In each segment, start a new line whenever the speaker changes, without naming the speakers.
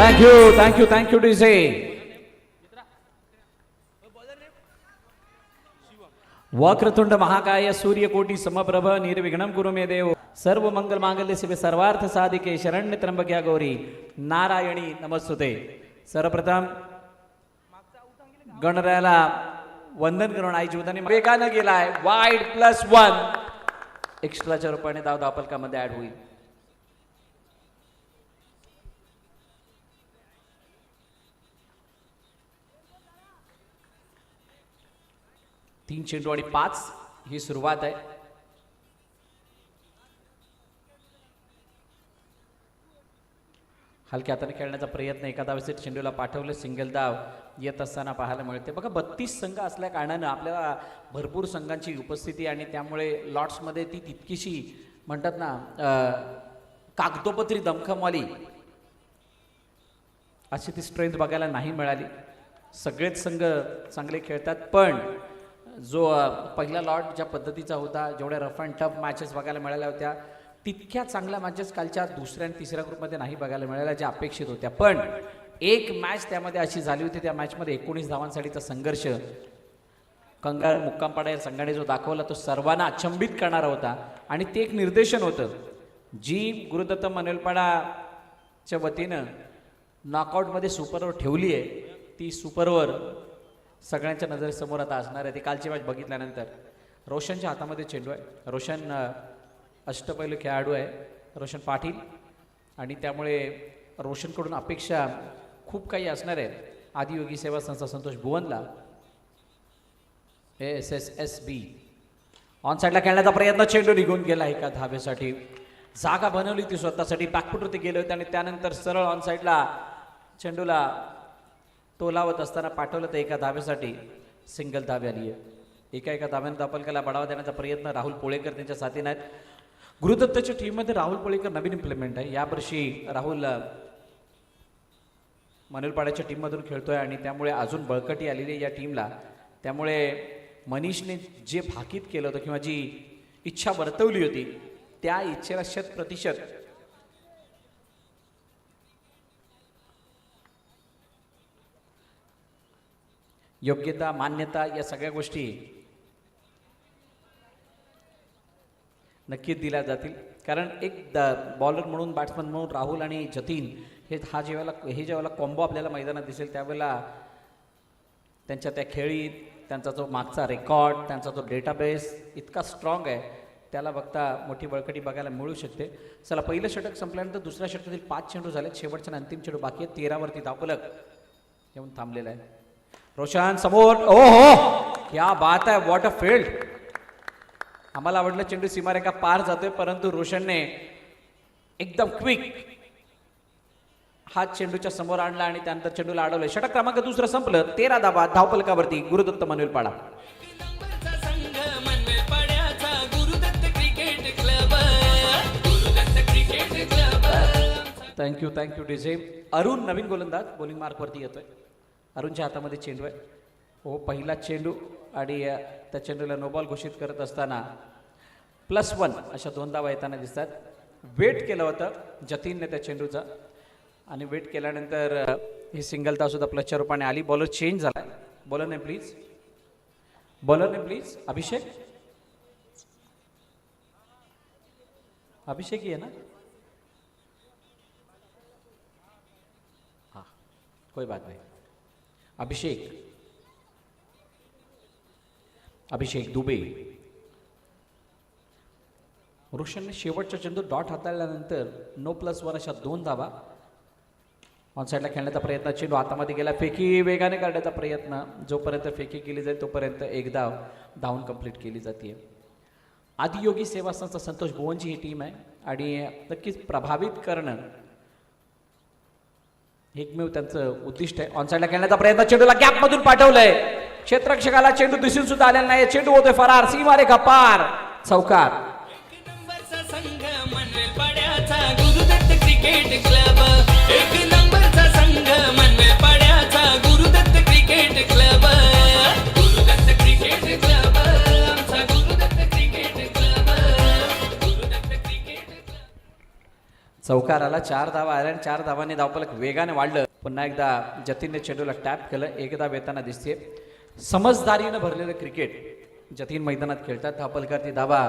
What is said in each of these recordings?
Thank you DJ. Vakratunda महाकाय सूर्यकोटी समप्रभ निर्विघ्नं कुरु मे देव. सर्व मंगल मांगल्य शिवे सर्वार्थ साधिके शरण्य त्र्यंबक्या गौरी नारायणी नमस्तुते. सर्वप्रथम गणरायाला वंदन करून आई जीवदाने वेगानं गेलाय. वाईड +1 एक्स्ट्राच्या रूपाने धावपलकामध्ये ऍड होईल. 3 चेंडू आणि 5 ही सुरुवात आहे. हलक्या हाताने खेळण्याचा प्रयत्न, एका धावेसाठी चेंडूला पाठवलं, सिंगल धाव येत असताना पाहायला मिळते. बघा 32 संघ असल्या कारणानं आपल्याला भरपूर संघांची उपस्थिती आणि त्यामुळे लॉट्समध्ये ती तितकीशी म्हणतात ना कागदोपत्री दमखमवाली अशी ती स्ट्रेंथ बघायला नाही मिळाली. सगळेच संघ चांगले खेळतात, पण जो पहिला लॉट ज्या पद्धतीचा होता, जेवढ्या रफ अँड टफ मॅचेस बघायला मिळाल्या होत्या, तितक्या चांगल्या मॅचेस कालच्या दुसऱ्या आणि तिसऱ्या ग्रुपमध्ये नाही बघायला मिळाल्या ज्या अपेक्षित होत्या. पण एक मॅच त्यामध्ये अशी झाली होती, त्या मॅचमध्ये 19 धावांसाठीचा संघर्ष कंगार मुक्कामपाडा या संघाने जो दाखवला तो सर्वांना अचंबित करणारा होता. आणि ते एक निर्देशन होतं जी गुरुदत्त मनवेलपाडाच्या वतीनं नॉकआउटमध्ये सुपर ओव्हर ठेवली आहे, ती सुपर ओव्हर सगळ्यांच्या नजरेसमोर आता असणार आहे. ती कालची मॅच बघितल्यानंतर रोशनच्या हातामध्ये चेंडू आहे. रोशन अष्टपैलू खेळाडू आहे, रोशन पाटील, आणि त्यामुळे रोशनकडून अपेक्षा खूप काही असणार आहे. आदियोगी सेवा संस्था संतोष भुवनला SSSB ऑन साईडला खेळण्याचा प्रयत्न, चेंडू निघून गेला एका धावेसाठी. जागा बनवली ती स्वतःसाठी, बॅकफुटवरती गेले होते आणि त्यानंतर सरळ ऑन साईडला चेंडूला तोलावत असताना पाठवलं तर एका धावेसाठी सिंगल धावे आली आहे. एका धाव्यानं धावपलकाला बढावा देण्याचा प्रयत्न राहुल पोळेकर त्यांच्या साथीने आहेत. गुरुदत्तच्या टीममध्ये राहुल पोळेकर नवीन इम्प्लिमेंट आहे. यावर्षी राहुल मनवेलपाड्याच्या टीममधून खेळतोय आणि त्यामुळे अजून बळकटी आलेली आहे या टीमला. त्यामुळे मनीषने जे भाकीत केलं होतं किंवा जी इच्छा वर्तवली होती त्या इच्छेला 100% योग्यता, मान्यता या सगळ्या गोष्टी नक्कीच दिल्या जातील. कारण एक बॉलर म्हणून, बॅट्समन म्हणून राहुल आणि जतीन हे जेव्हा कॉम्बो आपल्याला मैदानात दिसेल त्यावेळेला त्यांच्या त्या खेळीत, त्यांचा जो मागचा रेकॉर्ड, त्यांचा जो डेटाबेस इतका स्ट्रॉंग आहे, त्याला बघता मोठी बळकटी बघायला मिळू शकते. चला, पहिलं षटक संपल्यानंतर दुसऱ्या षटकातील 5 चेंडू झाले. शेवटच्या अंतिम चेंडू बाकी आहे. 13वरती धावफलक येऊन थांबलेला आहे. रोशन समोर, ओ हो क्या बात आहे, व्हॉट अ फील्ड. आम्हाला आवडलं चेंडू सीमारेखा पार जातोय, परंतु रोशनने एकदम क्विक हात चेंडूच्या समोर आणला आणि त्यानंतर चेंडूला अडवलं. षटक क्रमांक दुसरं संपलं. 13 धावा धावपलकावरती गुरुदत्त मनवेलपाडा. Thank you DJ. अरुण नवीन गोलंदाज बॉलिंग मार्कवरती येतोय. अरुणच्या हातामध्ये चेंडू आहे. हो, पहिला चेंडू आणि त्या चेंडूला नो बॉल घोषित करत असताना +1 अशा 2 धावा येताना दिसतात. वेट केलं होतं जतीनने त्या चेंडूचा आणि वेट केल्यानंतर ही सिंगल धाव सुद्धा प्लसच्या रूपाने आली. बॉलर चेंज झाला. बॉलरने प्लीज अभिषेक ही आहे ना, हाँ कोई बात नहीं. अभिषेक दुबे. रोशनने शेवटचा चेंडू डॉट हाताळल्यानंतर नो +1 अशा 2 धावा. ऑन साईडला खेळण्याचा प्रयत्न, चेंडू हातामध्ये गेला. फेकी वेगाने काढण्याचा प्रयत्न, जोपर्यंत फेकी केली जाईल तोपर्यंत एक धावून कंप्लीट केली जाते. आदियोगी सेवा संस्था संतोष भुवनची ही टीम आहे आणि नक्कीच प्रभावित करणं एकमेव त्यांचं उद्दिष्ट आहे. ऑन साईडला खेळण्याचा प्रयत्न, चेंडूला गॅपमधून पाठवलंय. क्षेत्ररक्षकाला चेंडू दिसून सुद्धा आलेला नाही. चेंडू होतोय फरार, सीमारेखा पार, चौकार. चौकार आला, 4 धावा आल्या आणि 4 धावांनी धावफलक वेगाने वाढलं. पुन्हा एकदा जतीनने चेंडूला टॅप केलं. एकदा येताना दिसते. समजदारीनं भरलेलं क्रिकेट जतीन मैदानात खेळतात. धावफलकावरती धावा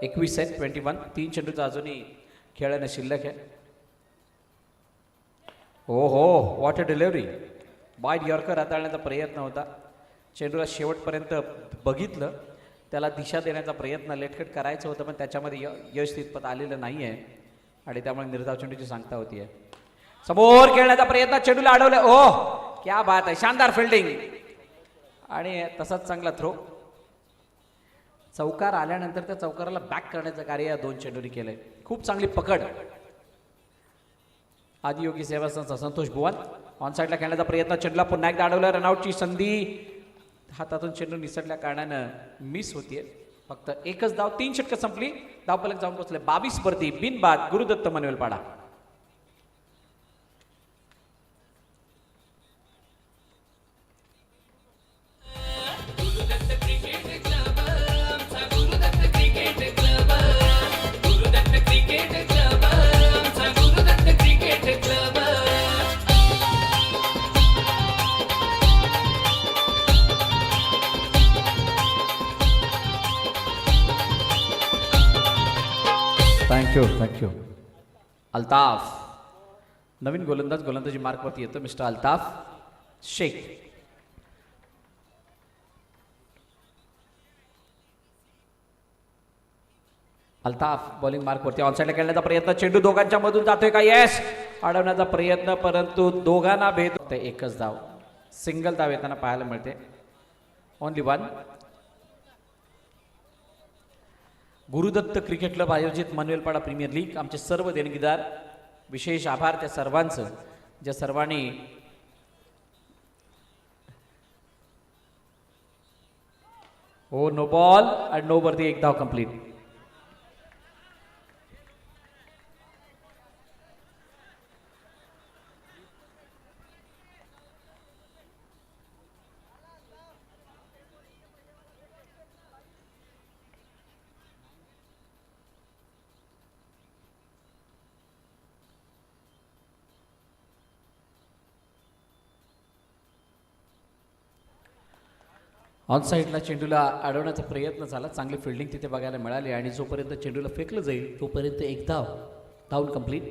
21 आहेत, 21. 3 चेंडूचा अजूनही खेळणं शिल्लक आहे. हो हो, what a delivery. Wide yorker हाताळण्याचा प्रयत्न होता. चेंडूला शेवटपर्यंत बघितलं, त्याला दिशा देण्याचा प्रयत्न लेटकट करायचं होतं, पण त्याच्यामध्ये यश तितपत आलेलं नाही आहे आणि त्यामुळे निर्धाव चेंडूची सांगता होती आहे. समोर खेळण्याचा प्रयत्न, चेंडूला अडवलं. ओह, क्या बात आहे, शानदार फिल्डिंग आणि तसाच चांगला थ्रो. चौकार आल्यानंतर त्या चौकाराला बॅक करण्याचं कार्य या 2 चेंडूंनी केलंय. खूप चांगली पकड. आदियोगी सेवा संस्था संतोष भुवन ऑन साईडला खेळण्याचा प्रयत्न, चेंडूला पुन्हा एकदा अडवलं. रनआउटची संधी हातातून चेंडू निसटल्या कारणानं मिस होतीये. फक्त एकच धाव, 3 षटकं संपली. धावफलक जाऊन पोहोचले 22 वरती. बिनबाद गुरुदत्त मनवेलपाडा. थँक्यू. अल्ताफ नवीन गोलंदाजी मार्कवरती येतो. मिस्टर अल्ताफ शेख. अल्ताफ बॉलिंग मार्कवरती. ऑनसाईडला खेळण्याचा प्रयत्न, चेंडू दोघांच्या मधून जातोय का? यस, अडवण्याचा प्रयत्न, परंतु दोघांना भेद. एकच धाव, सिंगल धाव येताना पाहायला मिळते. ओनली 1. गुरुदत्त क्रिकेट क्लब आयोजित मनवेलपाडा प्रीमियर लीग. आमचे सर्व देणगीदार, विशेष आभार त्या सर्वांचं, ज्या सर्वांनी हो. नो बॉल आणि नो वरती 1 धाव कंप्लीट. ऑन साईडला चेंडूला अडवण्याचा प्रयत्न झाला. चांगली फिल्डिंग तिथे बघायला मिळाली आणि जोपर्यंत चेंडूला फेकलं जाईल तोपर्यंत 1 धाव. धावून कंप्लीट.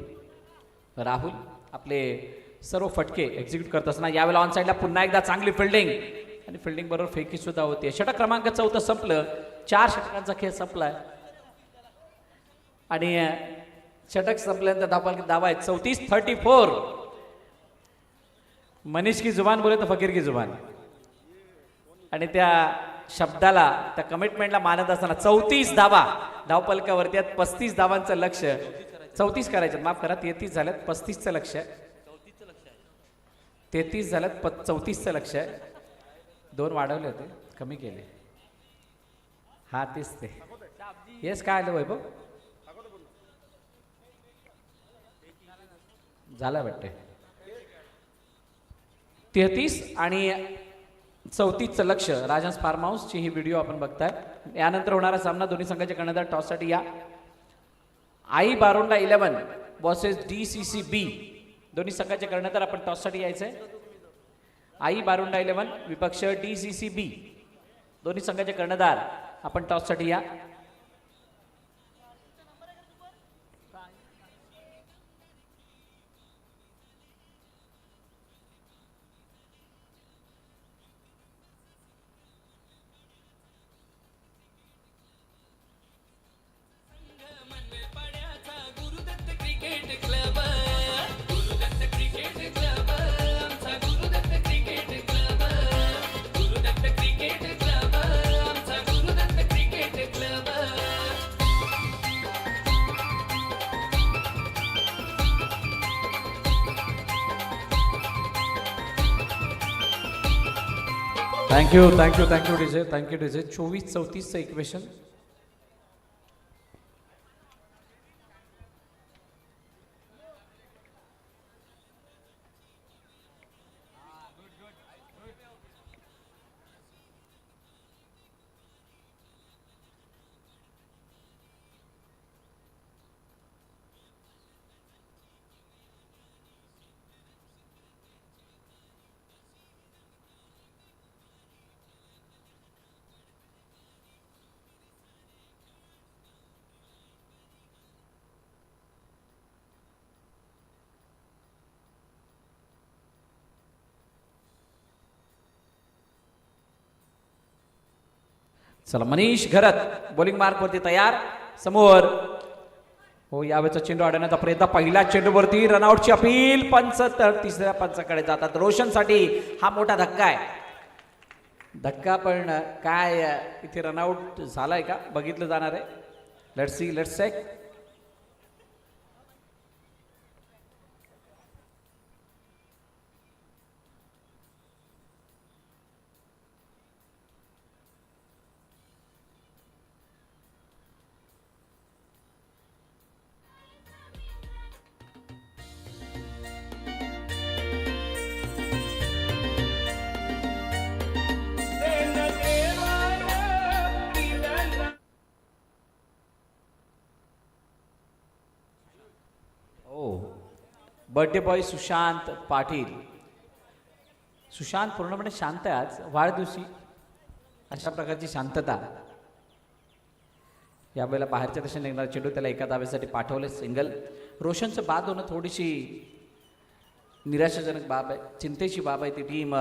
राहुल आपले सर्व फटके एक्झिक्यूट करत असताना यावेळेला ऑन साईडला पुन्हा एकदा चांगली फिल्डिंग आणि फिल्डिंग बरोबर फेकी सुद्धा होते. षटक क्रमांक 4 संपलं. 4 षटकांचा खेळ संपलाय आणि षटक संपल्यानंतर धावा आहेत 34. मनीष की जुबान बोले तर फकीर की जुबान. आणि त्या शब्दाला, त्या कमिटमेंटला मानत असताना 34 धावा धावफलकावरती आहेत. 35 धावांचं लक्ष. 34 करायचं, माफ करा, 33 झाल्यात. 35चं लक्ष आहे. 33 झाल्यात, 34चं लक्ष आहे. 2 वाढवले होते, कमी केले. हा तेच ते. येस, काय आलं वैभव? झाला वाटते. 33 आणि 34चं लक्ष. राजहंस फार्म हाऊसची ही व्हिडिओ आपण बघताय. यानंतर होणारा सामना दोन्ही संघाच्या कर्णधार टॉससाठी या. आई बारोंडा 11 वर्सेस DCC B. दोन्ही संघाचे कर्णधार आपण टॉससाठी यायचंय. आई बारोंडा 11 विपक्ष DCC B. दोन्ही संघाचे कर्णधार आपण टॉससाठी या. Thank you DJ. 24-34चं इक्वेशन. चला मनीष घरत बॉलिंग मार्क वरती तयार समोर. हो यावेळेचा चेंडू अडवण्याचा प्रयत्न पहिल्या चेंडूवरती रनआउटची अपील. पंच तर तिसऱ्या पंचाकडे जातात. रोशनसाठी हा मोठा धक्का आहे. धक्का पण काय इथे रनआउट झालाय का बघितलं जाणार आहे. Let's see let's check. Birthday boy Sushant Patil. Sushant पूर्णपणे शांत आहे आज वाढदिवशी. अशा प्रकारची शांतता. यावेळेला बाहेरच्या दिशेने निघणारा चेंडू त्याला एका धावेसाठी पाठवले सिंगल. रोशनचं बाद होणं थोडीशी निराशाजनक बाब आहे. चिंतेची बाब आहे ती टीम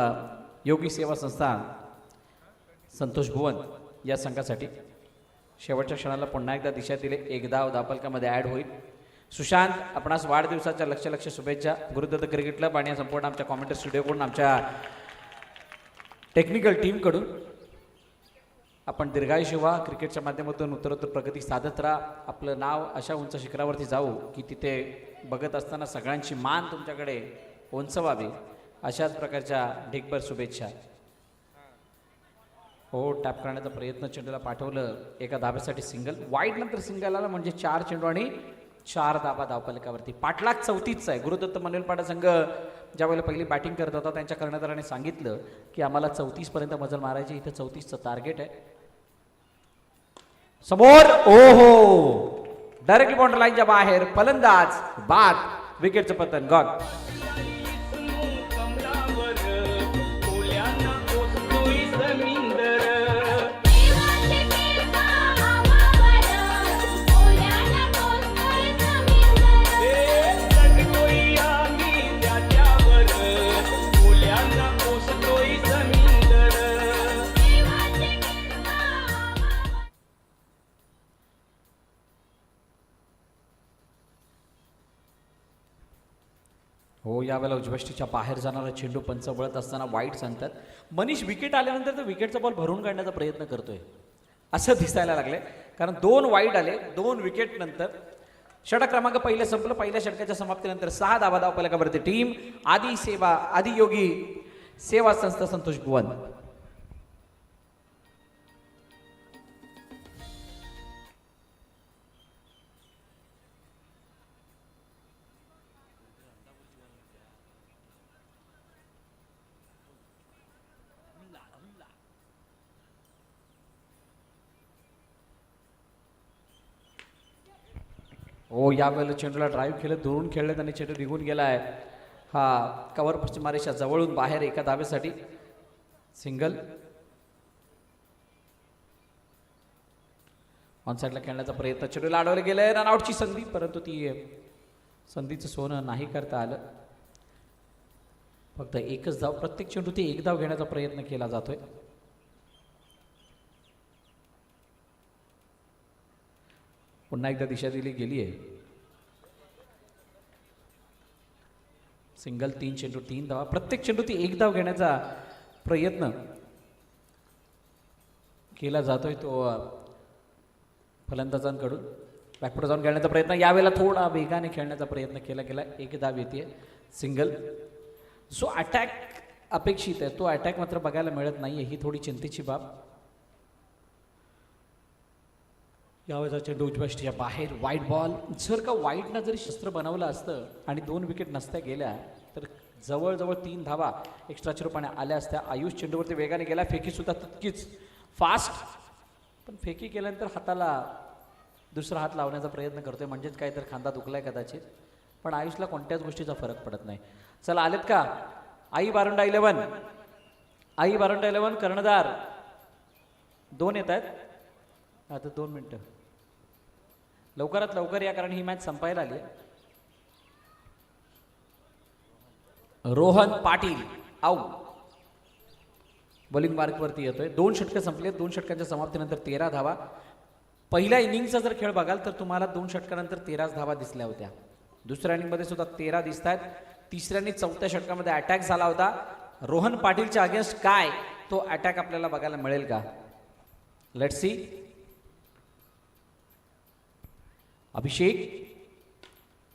योगी सेवा संस्था संतोष भुवन या संघासाठी. शेवटच्या क्षणाला पुन्हा एकदा दिशा दिले. एक धाव धापलकामध्ये ॲड होईल. सुशांत आपणास वाढदिवसाच्या लक्ष शुभेच्छा. गुरुदत्त क्रिकेट क्लब आणि संपूर्ण आमच्या कॉमेंटरी स्टुडिओकडून आमच्या टेक्निकल टीमकडून आपण दीर्घायुष्य व्हा. क्रिकेटच्या माध्यमातून उत्तरोत्तर प्रगती साधत राहा. आपलं नाव अशा उंच शिखरावरती जाऊ की तिथे बघत असताना सगळ्यांची मान तुमच्याकडे उंचवावी. अशाच प्रकारच्या ढिगभर शुभेच्छा. हो टॅप करण्याचा प्रयत्न चेंडूला पाठवलं. एका धाब्यासाठी सिंगल. वाईड नंतर सिंगल आला म्हणजे 4 चेंडू आणि 4 धाबा धावफलकावरती. पाठलाग 34चा आहे. गुरुदत्त मनवेलपाडा संघ ज्यावेळेला पहिली बॅटिंग करत होता त्यांच्या कर्णधाराने सांगितलं की आम्हाला 34 पर्यंत मजल मारायची. इथं 34चं टार्गेट आहे. समोर ओहो डायरेक्टली बाउंड्री लाईनच्या बाहेर. फलंदाज बाद. विकेटचं पतन गॉन. हो यावेळेला उजवष्टीच्या बाहेर जाणारा चेंडू पंच वळत असताना वाईट सांगतात. मनीष विकेट आल्यानंतर तर विकेटचा बॉल भरून काढण्याचा प्रयत्न करतोय असं दिसायला लागले. कारण 2 वाईट आले 2 विकेट नंतर. षटक क्रमांक पहिलं संपलं. पहिल्या षटकाच्या समाप्तीनंतर 6 धावा धावफलकावरती टीम आदि योगी सेवा संस्था संतोष भुवन. हो यावेळेला चेंडूला ड्राईव्ह केलं. दुरून खेळलं आणि चेंडू निघून गेला आहे. हा कव्हर पश्चिमारेषा जवळून बाहेर एका धावेसाठी सिंगल. ऑन साईडला खेळण्याचा प्रयत्न. चेंडूला अडवलं गेलंय. रनआउटची संधी परंतु ती संधीचं सोनं नाही करता आलं. फक्त एकच धाव. प्रत्येक चेंडू ते एक धाव घेण्याचा प्रयत्न केला जातोय. पुन्हा एकदा दिशा दिली गेली आहे. सिंगल. 3 चेंडू 3 धावा. प्रत्येक चेंडू ती एक धाव घेण्याचा प्रयत्न केला जातोय तो फलंदाजांकडून. बॅकपुढे जाऊन खेळण्याचा प्रयत्न. यावेळेला थोडा वेगाने खेळण्याचा प्रयत्न केला गेला. एक धाव येते. सिंगल. जो अटॅक अपेक्षित आहे तो अटॅक मात्र बघायला मिळत नाहीये. ही थोडी चिंतेची बाब. यावेळेचा चेंडू उजव्या बाहेर. वाईट बॉल. जर का वाईटनं जरी शस्त्र बनवलं असतं आणि 2 विकेट नसत्या गेल्या तर जवळजवळ 3 धावा एक्स्ट्राच्या रूपाने आल्या असत्या. आयुष चेंडूवरती वेगाने गेला. फेकीसुद्धा तितकीच फास्ट. पण फेकी केल्यानंतर हाताला दुसरा हात लावण्याचा प्रयत्न करतोय. म्हणजेच काय तर खांदा दुखलाय कदाचित. पण आयुषला कोणत्याच गोष्टीचा फरक पडत नाही. चला आलेत का आई बारुंडा 11. आई बारुंडा 11 कर्णधार 2 येत आहेत. आता 2 मिनटं लवकरात लवकर या कारण ही मॅच संपायला आली. रोहन पाटील आऊ. बॉलिंग मार्कवरती येतोय. 2 षटकं संपले. 2 षटकांच्या समाप्तीनंतर 13 धावा. पहिल्या इनिंगचा जर खेळ बघाल तर तुम्हाला 2 षटकानंतर 13 धावा दिसल्या होत्या. दुसऱ्या इनिंगमध्ये सुद्धा 13 दिसत आहेत. तिसऱ्या आणि चौथ्या षटकामध्ये अटॅक झाला होता. रोहन पाटीलच्या अगेन्स्ट काय तो अटॅक आपल्याला बघायला मिळेल का? Let's see. अभिषेक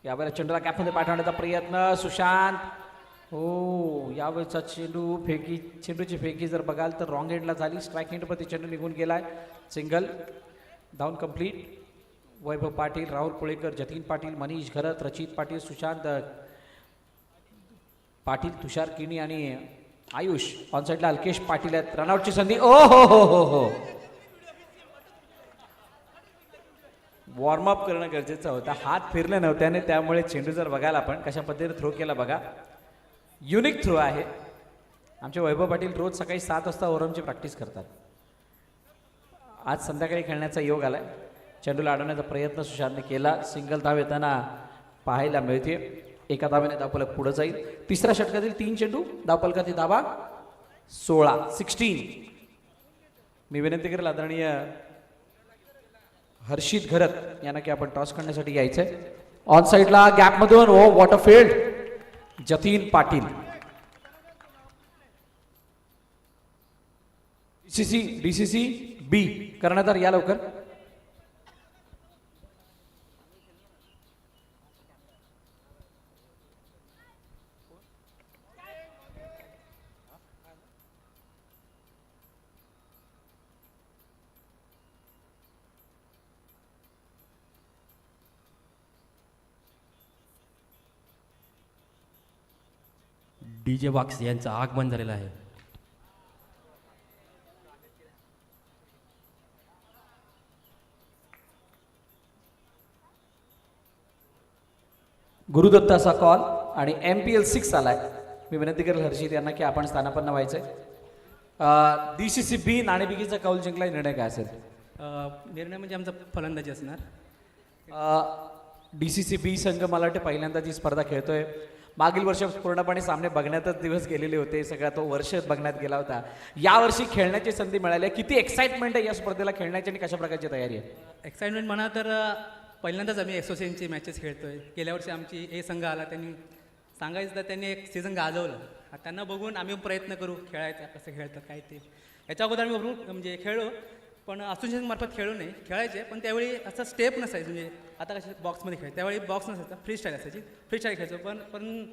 यावेळेला चेंडूला कॅपमध्ये पाठवण्याचा प्रयत्न. सुशांत. हो, यावेळेचा चेंडूची फेकी जर बघाल तर रॉंग एंडला झाली. स्ट्राईक एंडवरती चेंडू निघून गेलाय. Single. Down complete. Vaibhav Patil, Rahul Kolekar, Jatin Patil, Manish Gharat, Rachit Patil, Sushant Patil, तुषार किणी आणि आयुष. ऑन साईडला अल्केश पाटील आहेत. रनआउटची संधी. ओ हो हो हो हो. वॉर्मअप करणं गरजेचं होतं. हात फिरले नव्हते आणि त्यामुळे चेंडू जर बघाल आपण कशा पद्धतीने थ्रो केला बघा. युनिक थ्रो आहे. आमचे वैभव पाटील रोज सकाळी 7 वाजता ओरमची प्रॅक्टिस करतात. आज संध्याकाळी खेळण्याचा योग आलाय. चेंडूला अडवण्याचा प्रयत्न सुशांतने केला. सिंगल धाव येताना पाहायला मिळते. एका धावेने धावफलक पुढे जाईल. तिसऱ्या षटकातील 3 चेंडू. धावफलकातील धावा 16. मी विनंती करेल आदरणीय हर्षित घरत यांना की आपण टॉस करण्यासाठी यायचंय. ऑन साईडला गॅपमधून ओ water field. Jatin Patil. DCC B कर्णधार या लवकर.
DJ वाक्स यांचं आगमन झालेलं आहे.
गुरुदत्ताचा कॉल आणि MPL 6 आलाय. मी विनंती करेल हर्षित यांना की आपण स्थानापन्न व्हायचंय. DCC बी नाणेफेकीचा कौल जिंकला. निर्णय काय असेल?
निर्णय म्हणजे आमचा फलंदाजी असणार.
DCC बी संघ मला वाटतं पहिल्यांदा जी स्पर्धा खेळतोय. मागील वर्ष पूर्णपणे सामने बघण्यातच दिवस गेलेले होते. सगळा तो वर्ष बघण्यात गेला होता. यावर्षी खेळण्याची संधी मिळाली आहे. किती एक्साइटमेंट आहे या स्पर्धेला खेळण्याची आणि कशा प्रकारची तयारी आहे?
एक्साइटमेंट म्हणा तर पहिल्यांदाच आम्ही असोसिएशनची मॅचेस खेळतोय. गेल्या वर्षी आमची ए संघ आला. त्यांनी सांगायचं तर त्यांनी एक सीझन गाजवलं. त्यांना बघून आम्ही प्रयत्न करू खेळायचा. कसं खेळतात काय ते. याच्या अगोदर आम्ही बघू म्हणजे खेळलो पण असोसिएशनमार्फत खेळू नाही. खेळायचे पण त्यावेळी असं स्टेप नसायचं. म्हणजे आता कसे बॉक्समध्ये खेळ त्यावेळी बॉक्स नसायचा. फ्री स्टाईल असायची. फ्री स्टाईल खेळायचो पण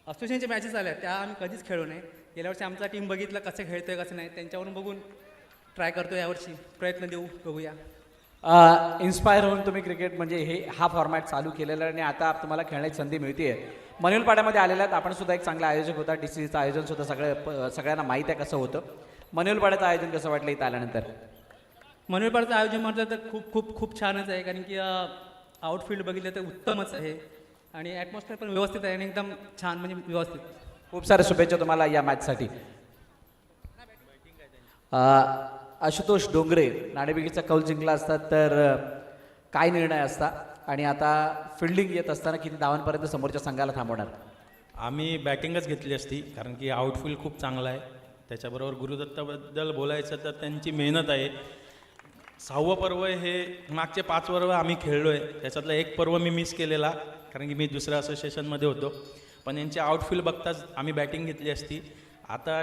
असोसिएशनच्या मॅचेस आल्या त्या आम्ही कधीच खेळू नाही. गेल्या वर्षी आमचा टीम बघितलं कसं खेळतोय कसं नाही. त्यांच्यावरून बघून ट्राय करतो. यावर्षी प्रयत्न देऊ बघूया.
इन्स्पायर होऊन तुम्ही क्रिकेट म्हणजे हा फॉर्मॅट चालू केलेला आणि आता तुम्हाला खेळण्याची संधी मिळते. मनोलपाड्यामध्ये आलेल्या आहेत. आपण सुद्धा एक चांगला आयोजक होता. DCCचं आयोजन सुद्धा सगळ्यांना माहीत आहे कसं होतं. मनोलपाड्याचं आयोजन कसं वाटलं इथं आल्यानंतर?
मनोरपाडचं आयोजन म्हटलं तर खूप खूप खूप छानच आहे. कारण की आउटफील्ड बघितलं तर उत्तमच आहे आणि ॲटमॉस्फिअर पण व्यवस्थित आहे आणि एकदम छान म्हणजे व्यवस्थित.
खूप साऱ्या शुभेच्छा तुम्हाला या मॅचसाठी. आशुतोष डोंगरे नाणेफेकीचा कौल जिंकला असतात तर काय निर्णय असता आणि आता फिल्डिंग येत असताना किती धावांपर्यंत समोरच्या संघाला थांबवणार?
आम्ही बॅटिंगच घेतली असती कारण की आउटफील्ड खूप चांगला आहे. त्याच्याबरोबर गुरुदत्ताबद्दल बोलायचं तर त्यांची मेहनत आहे. 6वं पर्व हे मागचे 5 पर्व आम्ही खेळलो आहे. त्याच्यातलं एक पर्व मी मिस केलेला कारण की मी दुसऱ्या असोसिएशनमध्ये होतो. पण यांची आउटफील्ड बघताच आम्ही बॅटिंग घेतली असती. आता